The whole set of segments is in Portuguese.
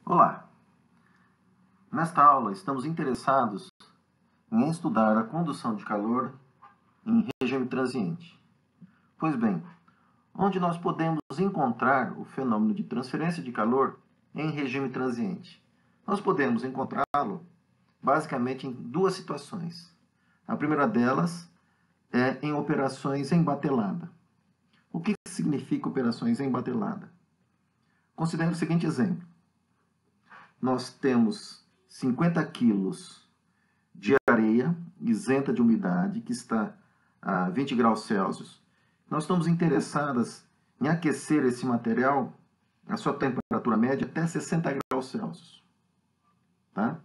Olá! Nesta aula estamos interessados em estudar a condução de calor em regime transiente. Pois bem, onde nós podemos encontrar o fenômeno de transferência de calor em regime transiente? Nós podemos encontrá-lo basicamente em duas situações. A primeira delas é em operações em batelada. O que significa operações em batelada? Considere o seguinte exemplo. Nós temos 50 quilos de areia isenta de umidade, que está a 20 graus Celsius. Nós estamos interessadas em aquecer esse material, a sua temperatura média, até 60 graus Celsius. Tá?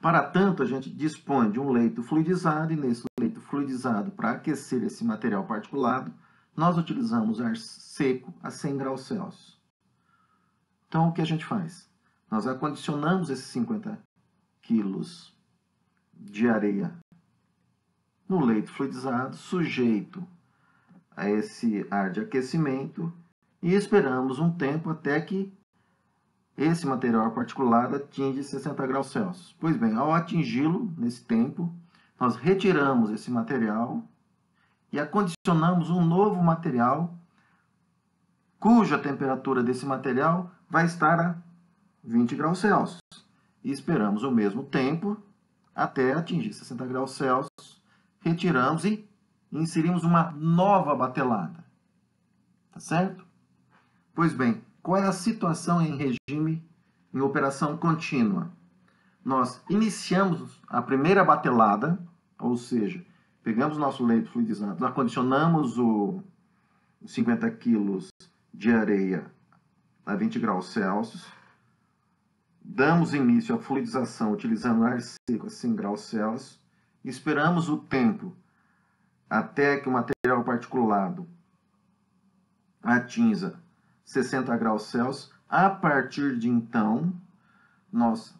Para tanto, a gente dispõe de um leito fluidizado, e nesse leito fluidizado, para aquecer esse material particulado, nós utilizamos ar seco a 100 graus Celsius. Então, o que a gente faz? Nós acondicionamos esses 50 quilos de areia no leito fluidizado, sujeito a esse ar de aquecimento, e esperamos um tempo até que esse material particulado atinge 60 graus Celsius. Pois bem, ao atingi-lo, nesse tempo, nós retiramos esse material e acondicionamos um novo material cuja temperatura desse material vai estar a 20 graus Celsius. E esperamos o mesmo tempo até atingir 60 graus Celsius. Retiramos e inserimos uma nova batelada. Tá certo? Pois bem, qual é a situação em regime em operação contínua? Nós iniciamos a primeira batelada, ou seja, pegamos nosso leito fluidizado, acondicionamos os 50 quilos de areia a 20 graus Celsius, damos início à fluidização utilizando ar seco a 100 graus Celsius, esperamos o tempo até que o material particulado atinja 60 graus Celsius. A partir de então, nós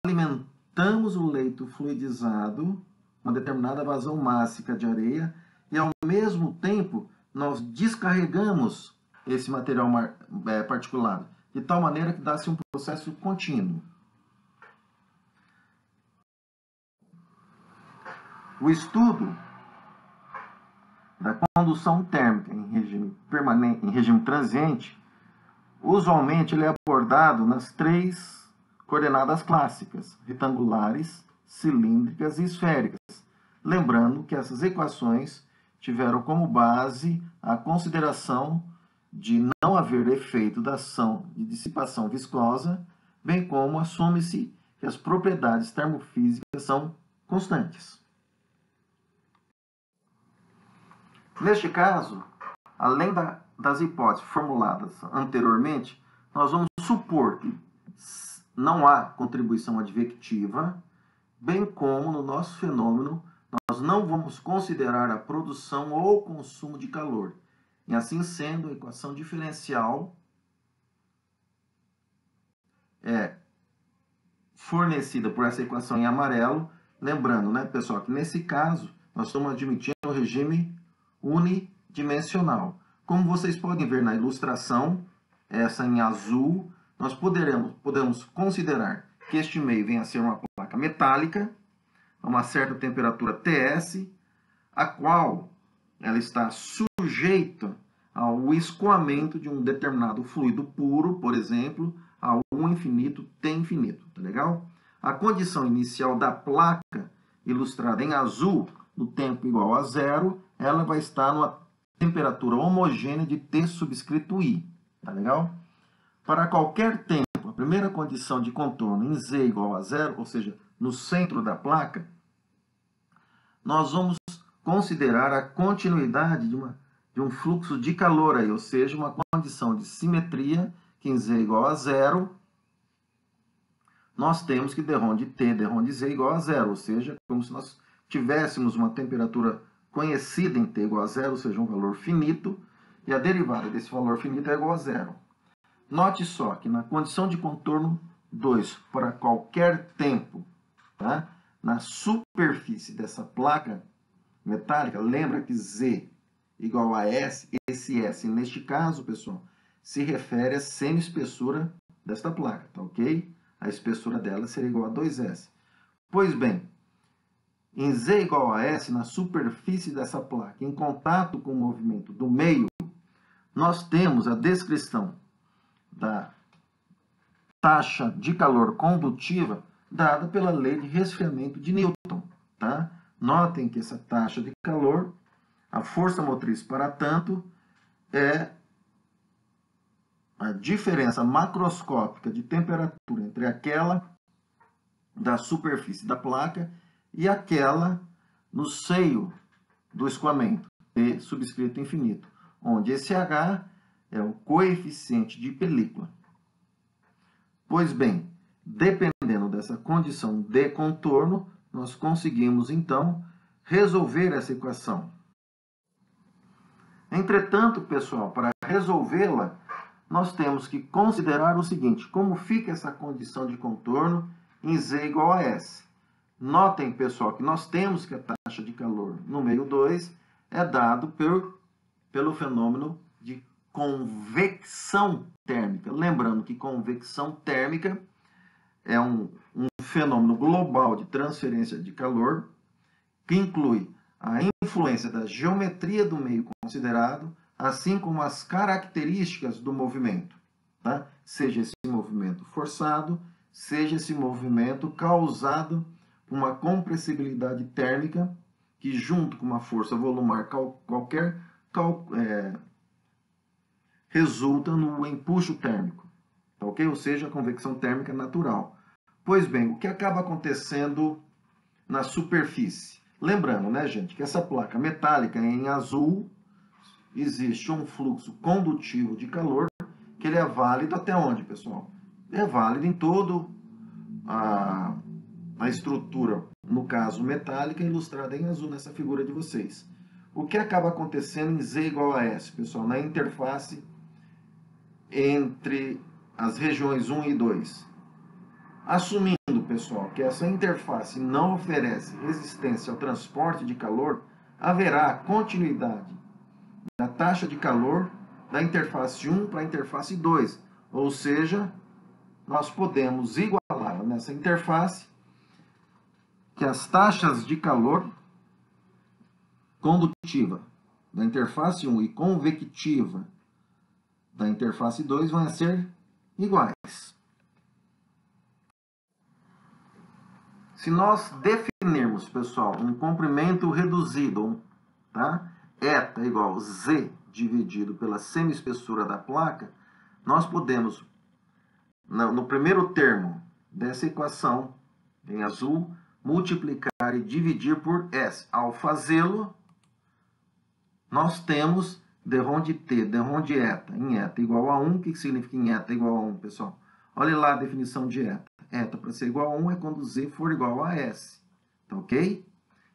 alimentamos o leito fluidizado, uma determinada vazão mássica de areia, e ao mesmo tempo nós descarregamos esse material particulado, de tal maneira que dá-se um processo contínuo. O estudo da condução térmica em regime permanente, em regime transiente, usualmente ele é abordado nas três coordenadas clássicas, retangulares, cilíndricas e esféricas. Lembrando que essas equações tiveram como base a consideração de não haver efeito da ação de dissipação viscosa, bem como assume-se que as propriedades termofísicas são constantes. Neste caso, além das hipóteses formuladas anteriormente, nós vamos supor que não há contribuição advectiva, bem como no nosso fenômeno nós não vamos considerar a produção ou consumo de calor. E assim sendo, a equação diferencial é fornecida por essa equação em amarelo. Lembrando, né, pessoal, que nesse caso nós estamos admitindo o regime unidimensional. Como vocês podem ver na ilustração, essa em azul, nós podemos considerar que este meio venha a ser uma placa metálica, a uma certa temperatura TS, a qual ela está sujeita ao escoamento de um determinado fluido puro, por exemplo, a U infinito, T infinito, tá legal? A condição inicial da placa, ilustrada em azul, no tempo igual a zero, ela vai estar numa temperatura homogênea de T subscrito I, tá legal? Para qualquer tempo, a primeira condição de contorno em Z igual a zero, ou seja, no centro da placa, nós vamos considerar a continuidade de um fluxo de calor aí, ou seja, uma condição de simetria, que em Z igual a zero, nós temos que d de T, d de Z igual a zero, ou seja, como se nós tivéssemos uma temperatura conhecida em T igual a zero, ou seja, um valor finito, e a derivada desse valor finito é igual a zero. Note só que na condição de contorno 2, para qualquer tempo, tá? Na superfície dessa placa metálica, lembra que Z igual a S, esse S, neste caso, pessoal, se refere à semi-espessura desta placa, tá ok? A espessura dela seria igual a 2S. Pois bem, em Z igual a S, na superfície dessa placa, em contato com o movimento do meio, nós temos a descrição da taxa de calor condutiva dada pela lei de resfriamento de Newton. Tá? Notem que essa taxa de calor, a força motriz para tanto, é a diferença macroscópica de temperatura entre aquela da superfície da placa e aquela no seio do escoamento, P subscrito infinito, onde esse H é o coeficiente de película. Pois bem, dependendo dessa condição de contorno, nós conseguimos, então, resolver essa equação. Entretanto, pessoal, para resolvê-la, nós temos que considerar o seguinte: como fica essa condição de contorno em Z igual a S? Notem, pessoal, que nós temos que a taxa de calor no meio 2 é dado pelo fenômeno de convecção térmica. Lembrando que convecção térmica é um fenômeno global de transferência de calor que inclui a influência da geometria do meio considerado, assim como as características do movimento, tá? Seja esse movimento forçado, seja esse movimento causado por uma compressibilidade térmica que, junto com uma força volumar qualquer, resulta no empuxo térmico, tá ok? Ou seja, a convecção térmica natural. Pois bem, o que acaba acontecendo na superfície? Lembrando, né, gente, que essa placa metálica em azul existe um fluxo condutivo de calor que ele é válido até onde, pessoal? É válido em todo a estrutura, no caso metálica, ilustrada em azul nessa figura de vocês. O que acaba acontecendo em Z igual a S, pessoal, na interface entre as regiões 1 e 2? Assumindo, pessoal, que essa interface não oferece resistência ao transporte de calor, haverá continuidade da taxa de calor da interface 1 para a interface 2. Ou seja, nós podemos igualar nessa interface que as taxas de calor condutiva da interface 1 e convectiva da interface 2 vão ser iguais. Se nós definirmos, pessoal, um comprimento reduzido, tá? Eta igual a Z dividido pela semiespessura da placa, nós podemos, no primeiro termo dessa equação, em azul, multiplicar e dividir por S. Ao fazê-lo, nós temos d rho de t, d rho de eta, em eta igual a 1. O que significa em eta igual a 1, pessoal? Olha lá a definição de eta. Eta, para ser igual a 1, é quando Z for igual a S. Tá ok?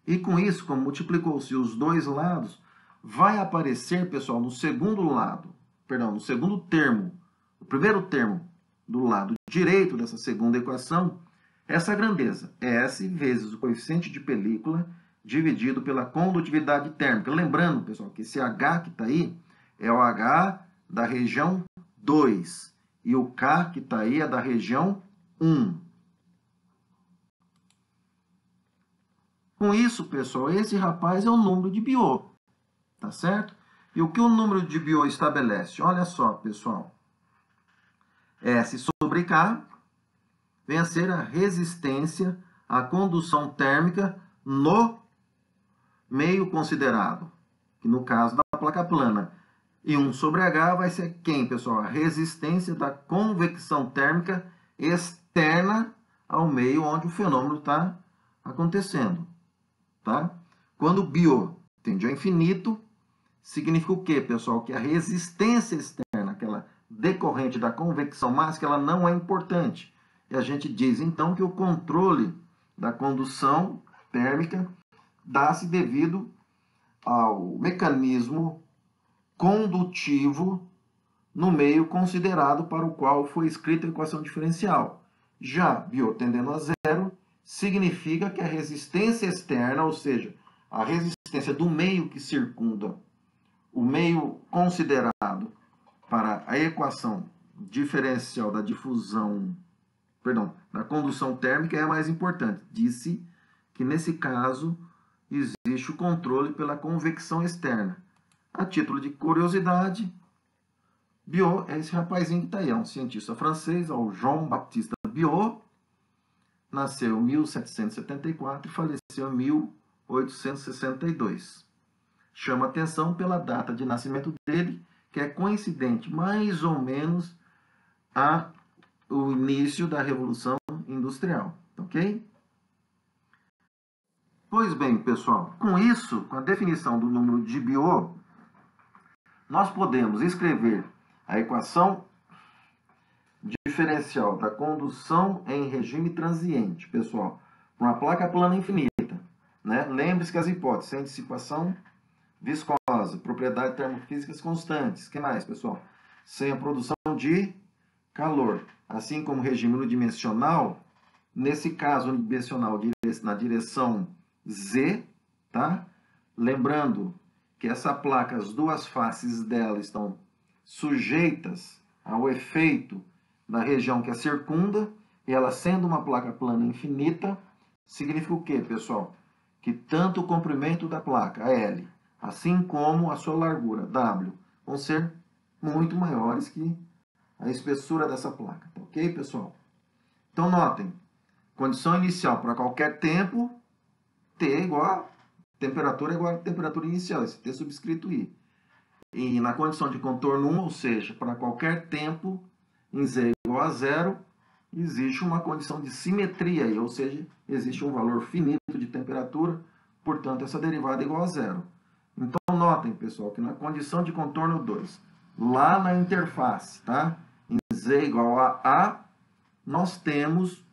E com isso, como multiplicou-se os dois lados, vai aparecer, pessoal, no segundo termo, o primeiro termo do lado direito dessa segunda equação, essa grandeza, S vezes o coeficiente de película dividido pela condutividade térmica. Lembrando, pessoal, que esse H que está aí é o H da região 2 e o K que está aí é da região 1. Com isso, pessoal, esse rapaz é o número de Biot, tá certo? E o que o número de Biot estabelece? Olha só, pessoal. S sobre K vem a ser a resistência à condução térmica no meio considerado, que no caso da placa plana. E 1 sobre H vai ser quem, pessoal? A resistência da convecção térmica externa ao meio onde o fenômeno está acontecendo. Tá? Quando Biot tende ao infinito, significa o quê, pessoal? Que a resistência externa, aquela decorrente da convecção máxima, ela não é importante. E a gente diz, então, que o controle da condução térmica dá-se devido ao mecanismo condutivo no meio considerado para o qual foi escrita a equação diferencial. Já Biot tendendo a zero, significa que a resistência externa, ou seja, a resistência do meio que circunda o meio considerado para a equação diferencial da difusão, perdão, da condução térmica é a mais importante. Disse que nesse caso existe o controle pela convecção externa. A título de curiosidade, Biot é esse rapazinho que está aí, é um cientista francês, é o Jean-Baptiste Biot, nasceu em 1774 e faleceu em 1862. Chama atenção pela data de nascimento dele, que é coincidente mais ou menos ao início da Revolução Industrial, ok? Pois bem, pessoal, com isso, com a definição do número de Biot, nós podemos escrever a equação diferencial da condução em regime transiente, pessoal, para uma placa plana infinita, né? Lembre-se que as hipóteses sem dissipação viscosa, propriedades termofísicas constantes, que mais, pessoal? Sem a produção de calor, assim como regime unidimensional, nesse caso unidimensional na direção Z, tá? Lembrando que essa placa, as duas faces dela estão sujeitas ao efeito da região que a circunda, e ela sendo uma placa plana infinita, significa o quê, pessoal? Que tanto o comprimento da placa, L, assim como a sua largura, W, vão ser muito maiores que a espessura dessa placa, tá ok, pessoal? Então, notem, condição inicial para qualquer tempo, T igual a temperatura igual a temperatura inicial, esse T subscrito I. E na condição de contorno 1, ou seja, para qualquer tempo, em Z igual a zero, existe uma condição de simetria aí, ou seja, existe um valor finito de temperatura, portanto, essa derivada é igual a zero. Então, notem, pessoal, que na condição de contorno 2, lá na interface, tá? Em Z igual a, nós temos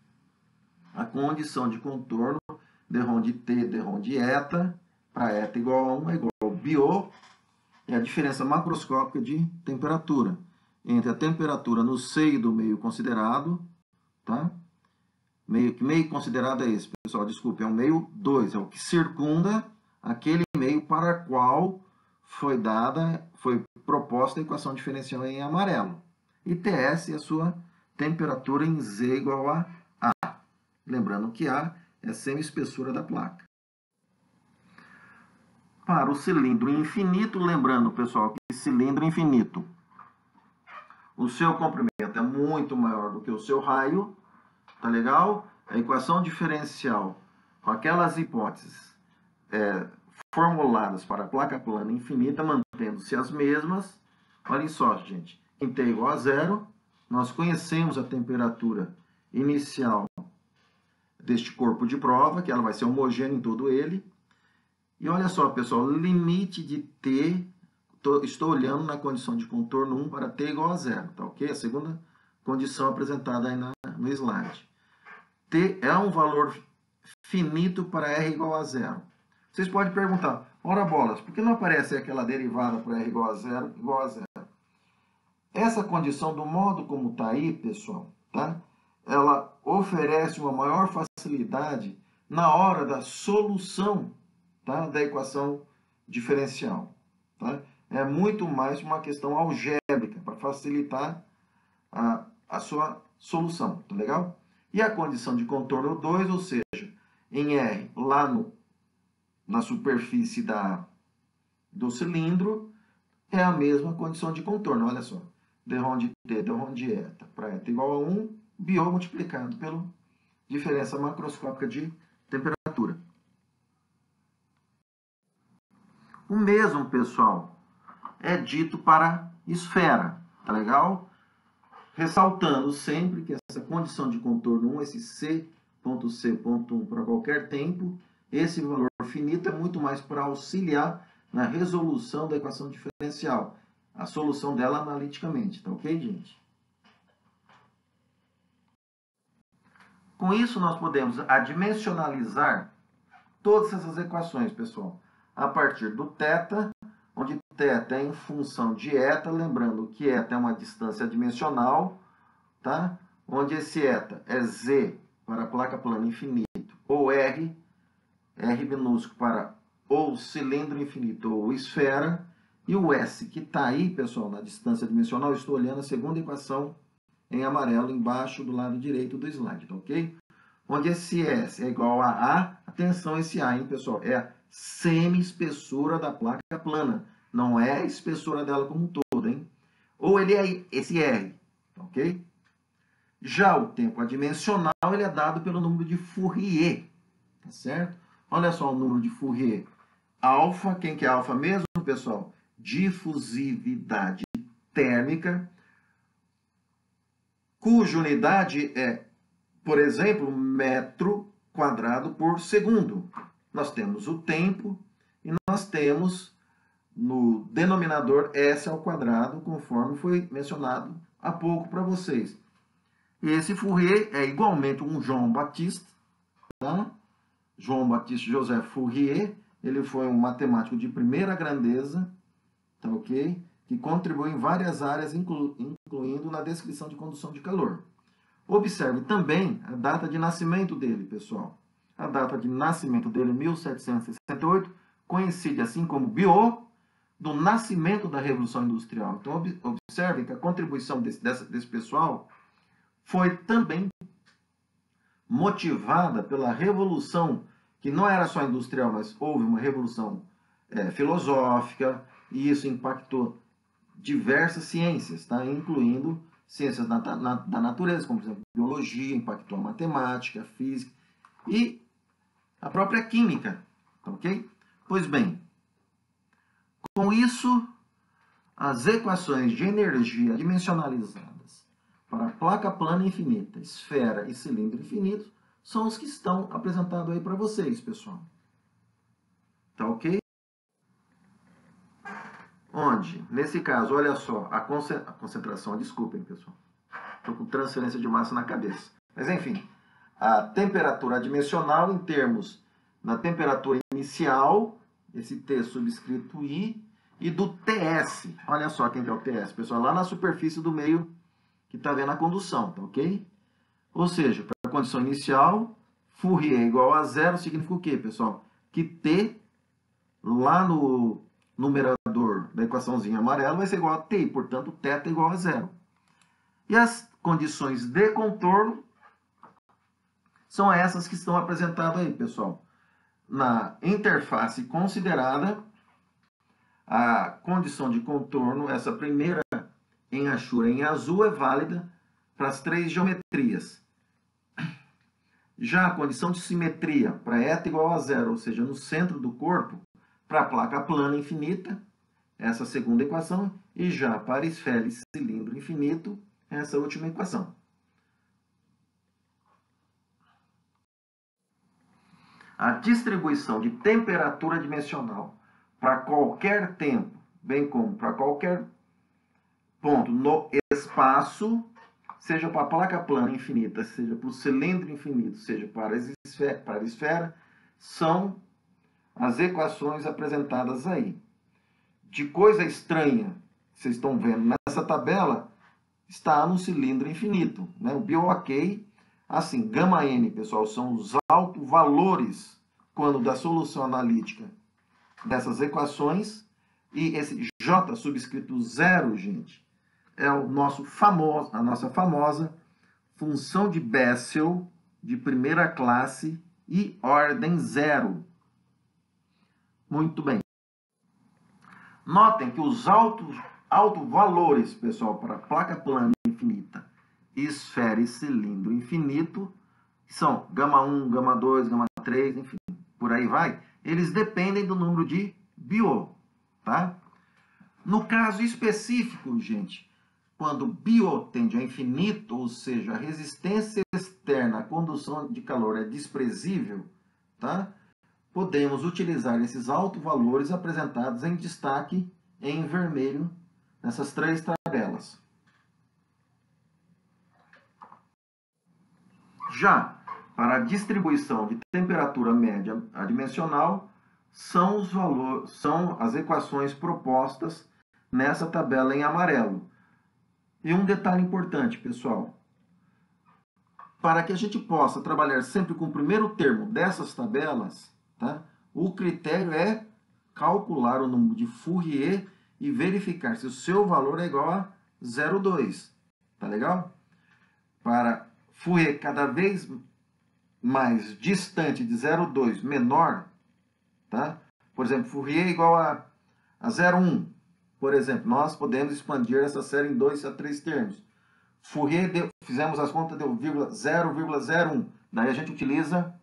a condição de contorno d ρ de T, d ρ de eta, para eta igual a 1 é igual ao Biot, é a diferença macroscópica de temperatura entre a temperatura no seio do meio considerado, tá? Que meio considerado é esse, pessoal? Desculpe, é o meio 2, é o que circunda aquele meio para o qual foi proposta a equação diferencial em amarelo. E TS é a sua temperatura em Z igual a A. Lembrando que A é a semi-espessura da placa. Para o cilindro infinito, lembrando, pessoal, que cilindro infinito, o seu comprimento é muito maior do que o seu raio, tá legal? A equação diferencial com aquelas hipóteses formuladas para a placa plana infinita, mantendo-se as mesmas. Olhem só, gente, em T igual a zero, nós conhecemos a temperatura inicial deste corpo de prova, que ela vai ser homogênea em todo ele. E olha só, pessoal, limite de T, estou olhando na condição de contorno 1 para T igual a zero, tá ok? A segunda condição apresentada aí no slide. T é um valor finito para R igual a zero. Vocês podem perguntar, ora bolas, por que não aparece aquela derivada para R igual a zero, igual a zero? Essa condição, do modo como está aí, pessoal, tá? Ela oferece uma maior facilidade na hora da solução, tá, da equação diferencial. Tá? É muito mais uma questão algébrica, para facilitar a sua solução. Tá legal? E a condição de contorno 2, ou seja, em R, lá na superfície do cilindro, é a mesma condição de contorno. Olha só. d ρ de T, d ρ de eta, para eta igual a 1, Biot multiplicado pela diferença macroscópica de temperatura. O mesmo, pessoal, é dito para esfera, tá legal? Ressaltando sempre que essa condição de contorno 1, esse C.C.1 para qualquer tempo, esse valor finito é muito mais para auxiliar na resolução da equação diferencial, a solução dela analiticamente, tá ok, gente? Com isso, nós podemos adimensionalizar todas essas equações, pessoal, a partir do θ, onde θ é em função de eta, lembrando que eta é uma distância adimensional, tá? Onde esse eta é Z para a placa plana infinito, ou R minúsculo para ou cilindro infinito ou esfera, E o S que está aí, pessoal, na distância dimensional, eu estou olhando a segunda equação em amarelo embaixo do lado direito do slide, tá ok? Onde esse S é igual a A, atenção esse A, hein, pessoal? É a semi-espessura da placa plana, não é a espessura dela como um todo, hein? Ou ele é esse R, tá ok? Já o tempo adimensional, ele é dado pelo número de Fourier, tá certo? Olha só o número de Fourier. Alfa, quem que é alfa mesmo, pessoal? Difusividade térmica, cuja unidade é, por exemplo, metro quadrado por segundo. Nós temos o tempo e nós temos no denominador S ao quadrado, conforme foi mencionado há pouco para vocês. E esse Fourier é igualmente um João Batista, tá? João Batista José Fourier, ele foi um matemático de primeira grandeza, tá ok? Que contribuiu em várias áreas, incluindo na descrição de condução de calor. Observe também a data de nascimento dele, pessoal. A data de nascimento dele, 1768, coincide, assim como Biot, do nascimento da Revolução Industrial. Então, observem que a contribuição desse pessoal foi também motivada pela revolução, que não era só industrial, mas houve uma revolução filosófica, e isso impactou diversas ciências, tá? Incluindo ciências da natureza, como, por exemplo, biologia, impactou a matemática, a física e a própria química, tá ok? Pois bem, com isso, as equações de energia dimensionalizadas para placa plana infinita, esfera e cilindro infinito são os que estão apresentados aí para vocês, pessoal. Tá ok? Onde, nesse caso, olha só, a concentração, desculpem, pessoal, estou com transferência de massa na cabeça. Mas, enfim, a temperatura dimensional em termos da temperatura inicial, esse T subscrito I, e do TS. Olha só quem que é o TS, pessoal, lá na superfície do meio que está vendo a condução, tá ok? Ou seja, para a condição inicial, Fourier igual a zero significa o quê, pessoal? Que T, lá no numerador da equaçãozinha amarela, vai ser igual a T, portanto, θ é igual a zero. E as condições de contorno são essas que estão apresentadas aí, pessoal. Na interface considerada, a condição de contorno, essa primeira enhachura em azul, é válida para as três geometrias. Já a condição de simetria para θ igual a zero, ou seja, no centro do corpo, para a placa plana infinita, essa segunda equação, e já para esfera e cilindro infinito, essa última equação. A distribuição de temperatura dimensional para qualquer tempo, bem como para qualquer ponto no espaço, seja para a placa plana infinita, seja para o cilindro infinito, seja para a esfera, são as equações apresentadas aí. De coisa estranha, vocês estão vendo nessa tabela, está no cilindro infinito, né? O BOK, assim, gama N, pessoal, são os autovalores quando da solução analítica dessas equações, e esse J subscrito zero, gente, é o nosso a nossa famosa função de Bessel de primeira classe e ordem zero. Muito bem. Notem que os autovalores, pessoal, para placa plana infinita, esfera e cilindro infinito, que são gama 1, gama 2, gama 3, enfim, por aí vai, eles dependem do número de Biot, tá? No caso específico, gente, quando Biot tende a infinito, ou seja, a resistência externa à condução de calor é desprezível, tá? Podemos utilizar esses autovalores apresentados em destaque em vermelho nessas três tabelas. Já para a distribuição de temperatura média adimensional, são as equações propostas nessa tabela em amarelo. E um detalhe importante, pessoal. Para que a gente possa trabalhar sempre com o primeiro termo dessas tabelas, tá? O critério é calcular o número de Fourier e verificar se o seu valor é igual a 0,2. Tá legal? Para Fourier cada vez mais distante de 0,2, menor, tá? Por exemplo, Fourier é igual a 0,1. Por exemplo, nós podemos expandir essa série em 2 a 3 termos. Fourier, fizemos as contas, deu 0,01. Daí a gente utiliza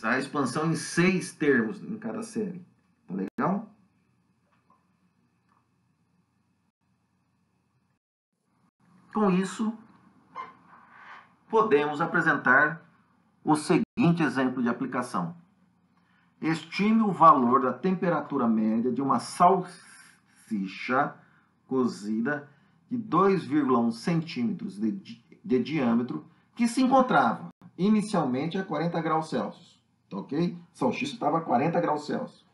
a expansão em 6 termos em cada série. Tá legal? Com isso, podemos apresentar o seguinte exemplo de aplicação. Estime o valor da temperatura média de uma salsicha cozida de 2,1 centímetros de diâmetro que se encontrava inicialmente a 40 graus Celsius. Tá ok? A salsicha estava a 40 graus Celsius.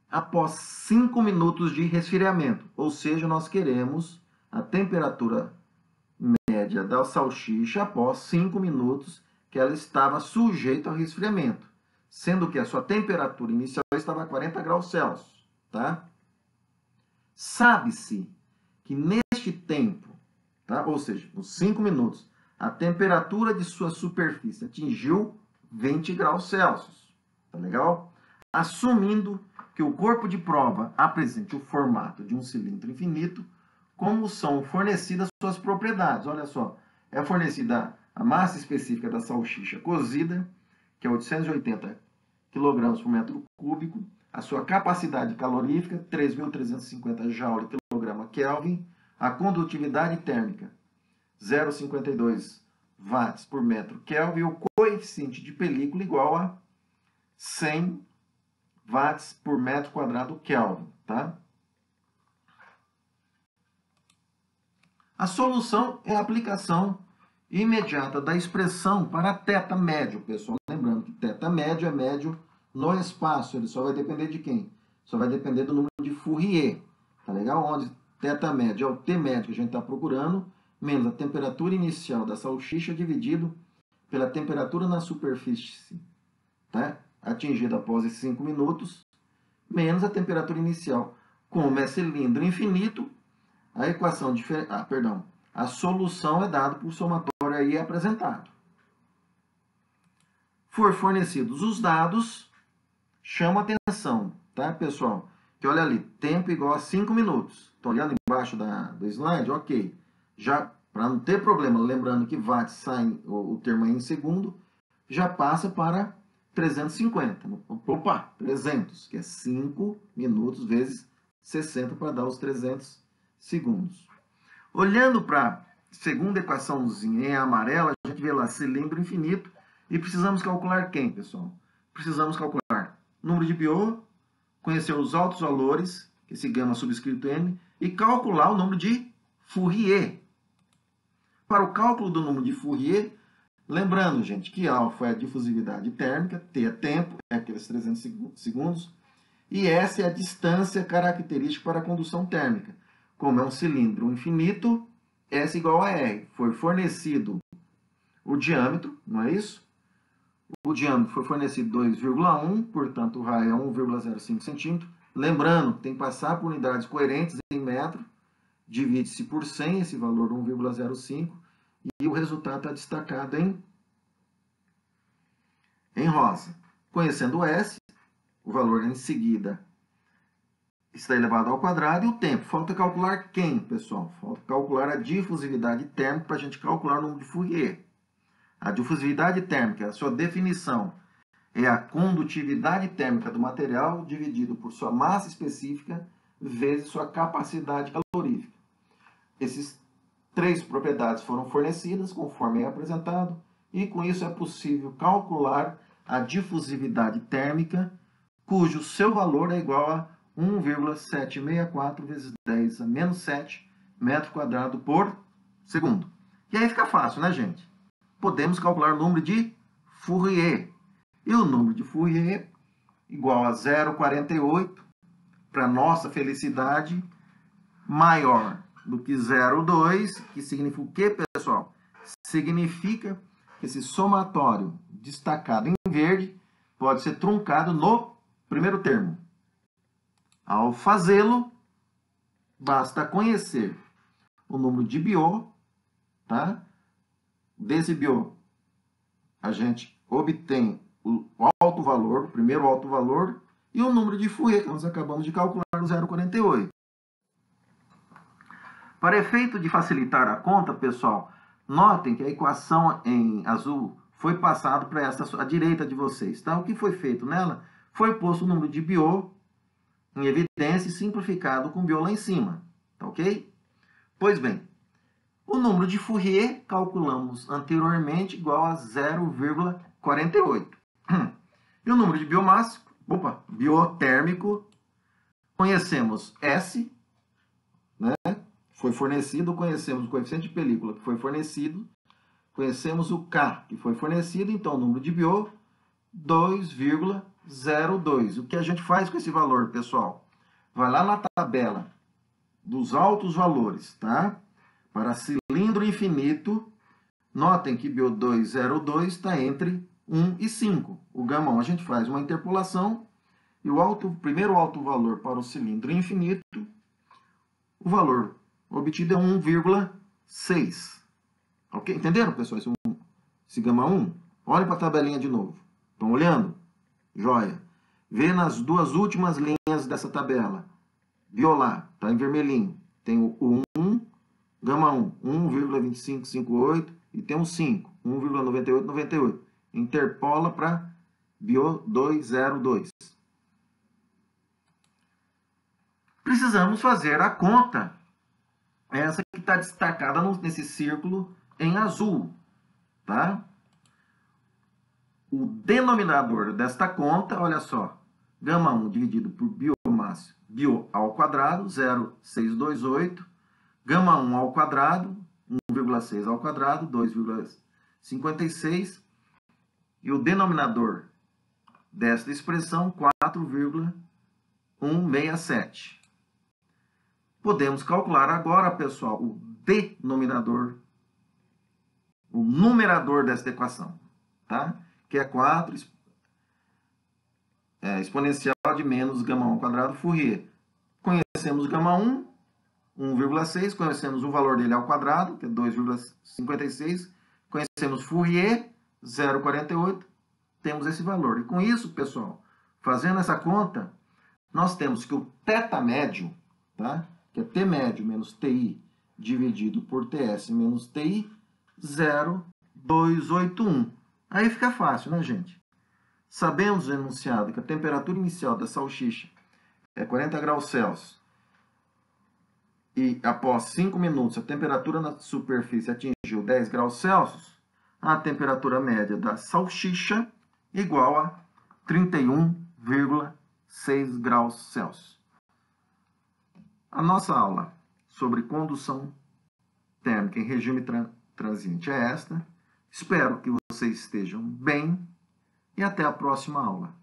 Após 5 minutos de resfriamento, ou seja, nós queremos a temperatura média da salsicha após 5 minutos que ela estava sujeita ao resfriamento, sendo que a sua temperatura inicial estava a 40 graus Celsius, tá? Sabe-se que neste tempo, tá? Ou seja, nos 5 minutos, a temperatura de sua superfície atingiu 20 graus Celsius, tá legal? Assumindo que o corpo de prova apresente o formato de um cilindro infinito, como são fornecidas suas propriedades. Olha só, é fornecida a massa específica da salsicha cozida, que é 880 kg por metro cúbico, a sua capacidade calorífica, 3.350 joule por quilograma Kelvin, a condutividade térmica, 0,52 watts por metro Kelvin, e o coeficiente de película igual a 100 watts por metro quadrado Kelvin, tá? A solução é a aplicação imediata da expressão para θ médio, pessoal. Lembrando que θ médio é médio no espaço, ele só vai depender de quem? Só vai depender do número de Fourier, tá legal? Onde θ médio é o T médio que a gente está procurando, menos a temperatura inicial da salsicha dividido pela temperatura na superfície, tá? Atingida após esses 5 minutos, menos a temperatura inicial. Como é cilindro infinito, a equação a solução é dada por somatório aí apresentado. For fornecidos os dados, chama atenção, tá, pessoal? Que olha ali, tempo igual a 5 minutos. Estão olhando embaixo do slide? Ok. Já, para não ter problema, lembrando que watts sai o termo aí em segundo, já passa para 350. Opa, 300, que é 5 minutos vezes 60 para dar os 300 segundos. Olhando para a segunda equaçãozinha em amarela, a gente vê lá cilindro infinito e precisamos calcular quem, pessoal? Precisamos calcular número de Biot, conhecer os altos valores, esse gama subscrito n, e calcular o número de Fourier. Para o cálculo do número de Fourier, lembrando, gente, que alfa é a difusividade térmica, t é tempo, é aqueles 300 segundos, e S é a distância característica para a condução térmica. Como é um cilindro infinito, S igual a R. Foi fornecido o diâmetro, não é isso? O diâmetro foi fornecido 2,1, portanto o raio é 1,05 centímetro. Lembrando que tem que passar por unidades coerentes em metro, divide-se por 100, esse valor 1,05, e o resultado está destacado em rosa. Conhecendo o S, o valor em seguida está elevado ao quadrado, e o tempo. Falta calcular quem, pessoal? Falta calcular a difusividade térmica para a gente calcular o número de Fourier. A difusividade térmica, a sua definição, é a condutividade térmica do material dividido por sua massa específica vezes sua capacidade calorífica. Essas 3 propriedades foram fornecidas, conforme é apresentado, e com isso é possível calcular a difusividade térmica, cujo seu valor é igual a 1,764 vezes 10 a menos 7 metro quadrado por segundo. E aí fica fácil, né, gente? Podemos calcular o número de Fourier. E o número de Fourier igual a 0,48, para nossa felicidade, maior do que 0,2, que significa o quê, pessoal? Significa que esse somatório destacado em verde pode ser truncado no primeiro termo. Ao fazê-lo, basta conhecer o número de Biot, tá? Desse Biot, a gente obtém o alto valor, o primeiro alto valor, e o número de Fourier, que nós acabamos de calcular, o 0,48. Para efeito de facilitar a conta, pessoal, notem que a equação em azul foi passada para essa à direita de vocês. Tá? O que foi feito nela foi posto o número de Biot em evidência e simplificado com Biot lá em cima. Tá ok? Pois bem, o número de Fourier calculamos anteriormente igual a 0,48. E o número de biotérmico, conhecemos S, né? Foi fornecido, conhecemos o coeficiente de película que foi fornecido, conhecemos o K que foi fornecido, então o número de Biot, 2,02. O que a gente faz com esse valor, pessoal? Vai lá na tabela dos altos valores, tá? Para cilindro infinito, notem que Biot 202 está entre 1 e 5. O gama 1 a gente faz uma interpolação e o primeiro alto valor para o cilindro infinito, o valor obtido é 1,6. Ok? Entenderam, pessoal? Esse gama 1? Olhem para a tabelinha de novo. Estão olhando? Joia. Vê nas duas últimas linhas dessa tabela. Violar, está em vermelhinho. Tem o 1, gama 1, 1,2558 e tem um 5, 1,9898. Interpola para Biot 202. Precisamos fazer a conta. Essa que está destacada nesse círculo em azul, tá? O denominador desta conta, olha só, gama 1 dividido por biomassa, Biot ao quadrado, 0,628, gama 1 ao quadrado, 1,6 ao quadrado, 2,56, e o denominador desta expressão, 4,167. Podemos calcular agora, pessoal, o denominador, o numerador desta equação, tá? Que é 4 exponencial de menos gama 1 ao quadrado Fourier. Conhecemos gama 1, 1,6, conhecemos o valor dele ao quadrado, que é 2,56, conhecemos Fourier, 0,48, temos esse valor. E com isso, pessoal, fazendo essa conta, nós temos que o θ médio, tá? Que é T médio menos TI dividido por TS menos TI, 0,281. Aí fica fácil, né, gente? Sabemos o enunciado que a temperatura inicial da salsicha é 40 graus Celsius e após 5 minutos a temperatura na superfície atingiu 10 graus Celsius, a temperatura média da salsicha é igual a 31,6 graus Celsius. A nossa aula sobre condução térmica em regime transiente é esta. Espero que vocês estejam bem e até a próxima aula.